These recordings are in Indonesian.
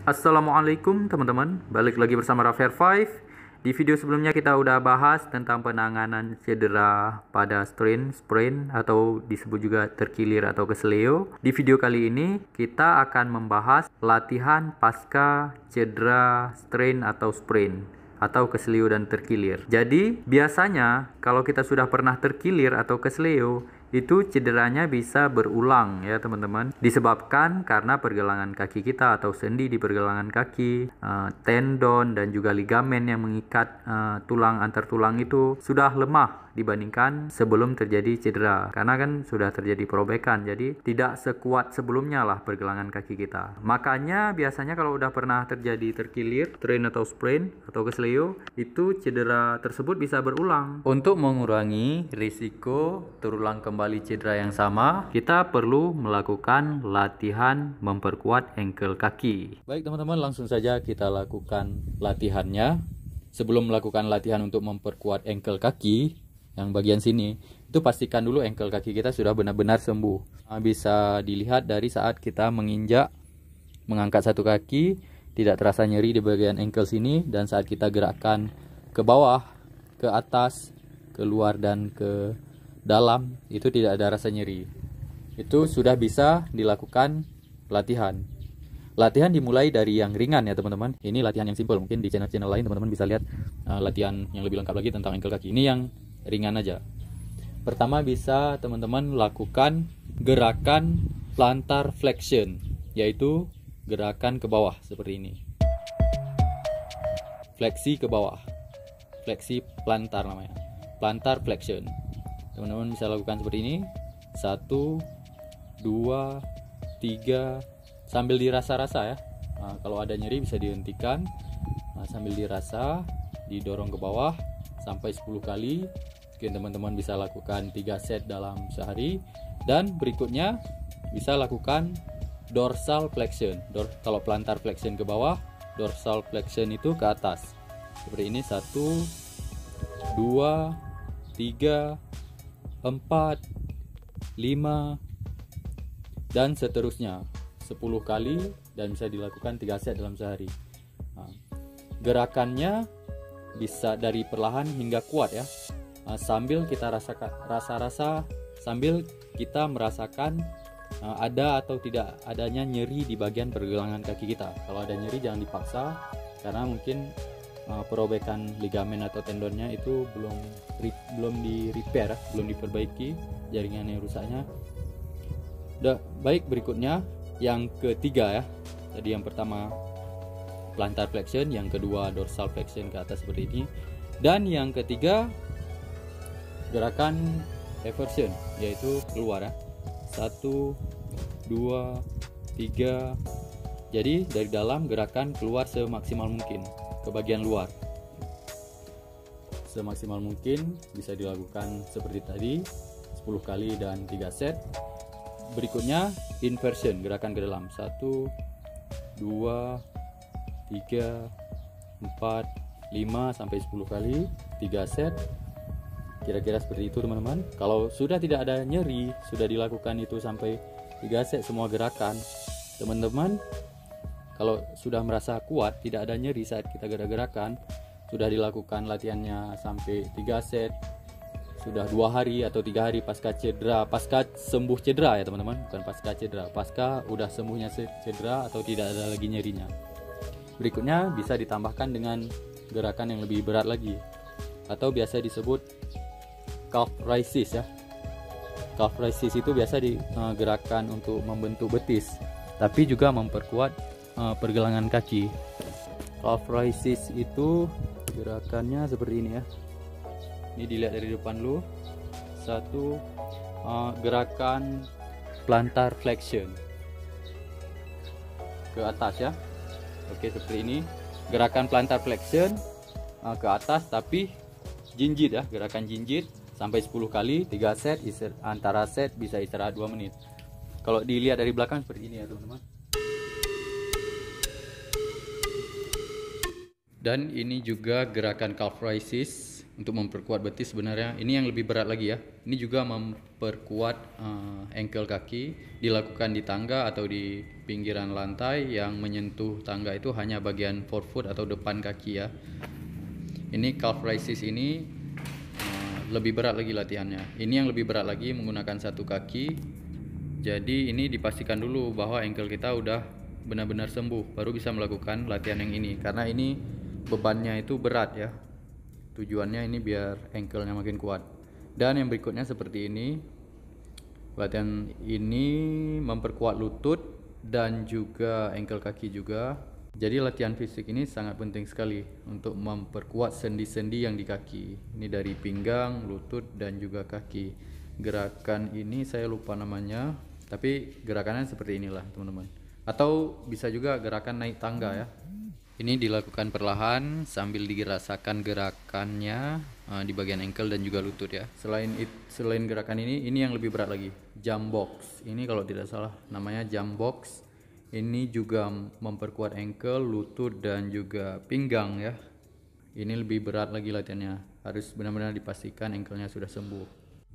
Assalamualaikum teman-teman, balik lagi bersama Rafael 5. Di video sebelumnya kita udah bahas tentang penanganan cedera pada sprain atau disebut juga terkilir atau kesleo. Di video kali ini kita akan membahas latihan pasca cedera strain atau sprain atau kesleo dan terkilir. Jadi biasanya kalau kita sudah pernah terkilir atau kesleo, itu cederanya bisa berulang ya teman-teman, disebabkan karena pergelangan kaki kita atau sendi di pergelangan kaki, tendon dan juga ligamen yang mengikat tulang antar tulang itu sudah lemah dibandingkan sebelum terjadi cedera, karena kan sudah terjadi perobekan, jadi tidak sekuat sebelumnya lah pergelangan kaki kita. Makanya biasanya kalau udah pernah terjadi terkilir, strain atau sprain atau kesleo, itu cedera tersebut bisa berulang. Untuk mengurangi risiko terulang kembali cedera yang sama, kita perlu melakukan latihan memperkuat ankle kaki. Baik teman-teman, langsung saja kita lakukan latihannya. Sebelum melakukan latihan untuk memperkuat ankle kaki, yang bagian sini, itu pastikan dulu ankle kaki kita sudah benar-benar sembuh. Bisa dilihat dari saat kita mengangkat satu kaki, tidak terasa nyeri di bagian ankle sini, dan saat kita gerakkan ke bawah, ke atas, ke luar dan ke dalam, itu tidak ada rasa nyeri. Itu sudah bisa dilakukan latihan. Latihan dimulai dari yang ringan ya teman-teman. Ini latihan yang simple. Mungkin di channel-channel lain teman-teman bisa lihat latihan yang lebih lengkap lagi tentang ankle kaki. Ini yang ringan aja. Pertama bisa teman-teman lakukan gerakan plantar flexion, yaitu gerakan ke bawah seperti ini. Fleksi ke bawah. Fleksi plantar namanya. Plantar flexion. Teman-teman bisa lakukan seperti ini. 1, 2, 3, sambil dirasa-rasa ya. Kalau ada nyeri bisa dihentikan. Sambil dirasa, didorong ke bawah sampai 10 kali. Mungkin teman-teman bisa lakukan 3 set dalam sehari. Dan berikutnya bisa lakukan dorsal flexion. Kalau plantar flexion ke bawah, dorsal flexion itu ke atas. Seperti ini. 1, 2, 3, 4, 5 dan seterusnya 10 kali, dan bisa dilakukan 3 set dalam sehari. Gerakannya bisa dari perlahan hingga kuat ya. Sambil kita rasa-rasa, sambil kita merasakan ada atau tidak adanya nyeri di bagian pergelangan kaki kita. Kalau ada nyeri jangan dipaksa, karena mungkin perobekan ligamen atau tendonnya itu belum di repair, belum diperbaiki jaringan yang rusaknya. Baik, berikutnya yang ketiga ya. Jadi yang pertama plantar flexion, yang kedua dorsal flexion ke atas seperti ini, dan yang ketiga gerakan eversion, yaitu keluar ya. 1, 2, 3. Jadi dari dalam gerakan keluar semaksimal mungkin ke bagian luar. Semaksimal mungkin bisa dilakukan seperti tadi 10 kali dan 3 set. Berikutnya inversion, gerakan ke dalam. 1, 2, 3, 4, 5 sampai 10 kali, 3 set. Kira-kira seperti itu teman-teman. Kalau sudah tidak ada nyeri, sudah dilakukan itu sampai 3 set semua gerakan, teman-teman kalau sudah merasa kuat, tidak ada nyeri saat kita gerak-gerakan, sudah dilakukan latihannya sampai 3 set, sudah 2 hari atau 3 hari pasca cedera, pasca sembuh cedera ya teman-teman, bukan pasca cedera, pasca udah sembuhnya cedera atau tidak ada lagi nyerinya. Berikutnya bisa ditambahkan dengan gerakan yang lebih berat lagi, atau biasa disebut calf raises ya. Calf raises itu biasa gerakan untuk membentuk betis, tapi juga memperkuat pergelangan kaki. Calf raises itu gerakannya seperti ini ya. Ini dilihat dari depan dulu. 1, gerakan plantar flexion ke atas ya. Oke, seperti ini. Gerakan plantar flexion ke atas, tapi jinjit ya, gerakan jinjit sampai 10 kali, 3 set, antara set bisa istirahat 2 menit. Kalau dilihat dari belakang seperti ini ya teman-teman. Dan ini juga gerakan calf raises untuk memperkuat betis sebenarnya ini yang lebih berat lagi ya. Ini juga memperkuat ankle kaki, dilakukan di tangga atau di pinggiran lantai yang menyentuh tangga itu hanya bagian forefoot atau depan kaki ya. Ini calf raises ini lebih berat lagi latihannya. Ini yang lebih berat lagi menggunakan satu kaki. Jadi ini dipastikan dulu bahwa ankle kita udah benar-benar sembuh, baru bisa melakukan latihan yang ini. Karena ini bebannya itu berat ya. Tujuannya ini biar ankle-nya makin kuat. Dan yang berikutnya seperti ini. Latihan ini memperkuat lutut dan juga ankle kaki juga. Jadi latihan fisik ini sangat penting sekali untuk memperkuat sendi-sendi yang di kaki. Ini dari pinggang, lutut dan juga kaki. Gerakan ini saya lupa namanya, tapi gerakannya seperti inilah teman-teman. Atau bisa juga gerakan naik tangga ya. Ini dilakukan perlahan sambil dirasakan gerakannya di bagian ankle dan juga lutut ya. Selain gerakan ini yang lebih berat lagi, jump box. Ini kalau tidak salah namanya jump box. Ini juga memperkuat ankle, lutut dan juga pinggang ya. Ini lebih berat lagi latihannya. Harus benar-benar dipastikan ankle-nya sudah sembuh.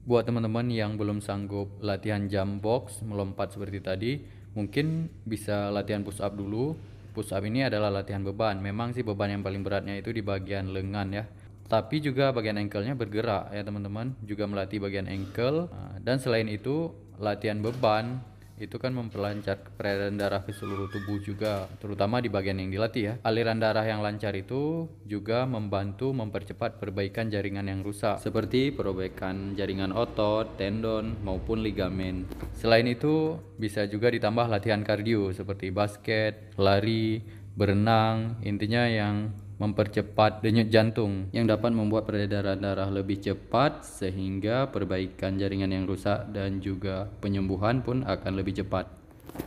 Buat teman-teman yang belum sanggup latihan jump box, melompat seperti tadi, mungkin bisa latihan push up dulu. Push up ini adalah latihan beban. Memang sih beban yang paling beratnya itu di bagian lengan ya. Tapi juga bagian ankle-nya bergerak ya teman-teman. Juga melatih bagian ankle. Dan selain itu latihan beban itu kan memperlancar peredaran darah ke seluruh tubuh juga, terutama di bagian yang dilatih ya. Aliran darah yang lancar itu juga membantu mempercepat perbaikan jaringan yang rusak, seperti perbaikan jaringan otot, tendon, maupun ligamen. Selain itu, bisa juga ditambah latihan kardio seperti basket, lari, berenang, intinya yang mempercepat denyut jantung yang dapat membuat peredaran darah lebih cepat sehingga perbaikan jaringan yang rusak dan juga penyembuhan pun akan lebih cepat.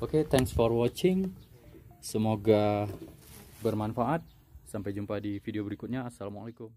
Oke, thanks for watching. Semoga bermanfaat. Sampai jumpa di video berikutnya. Assalamualaikum.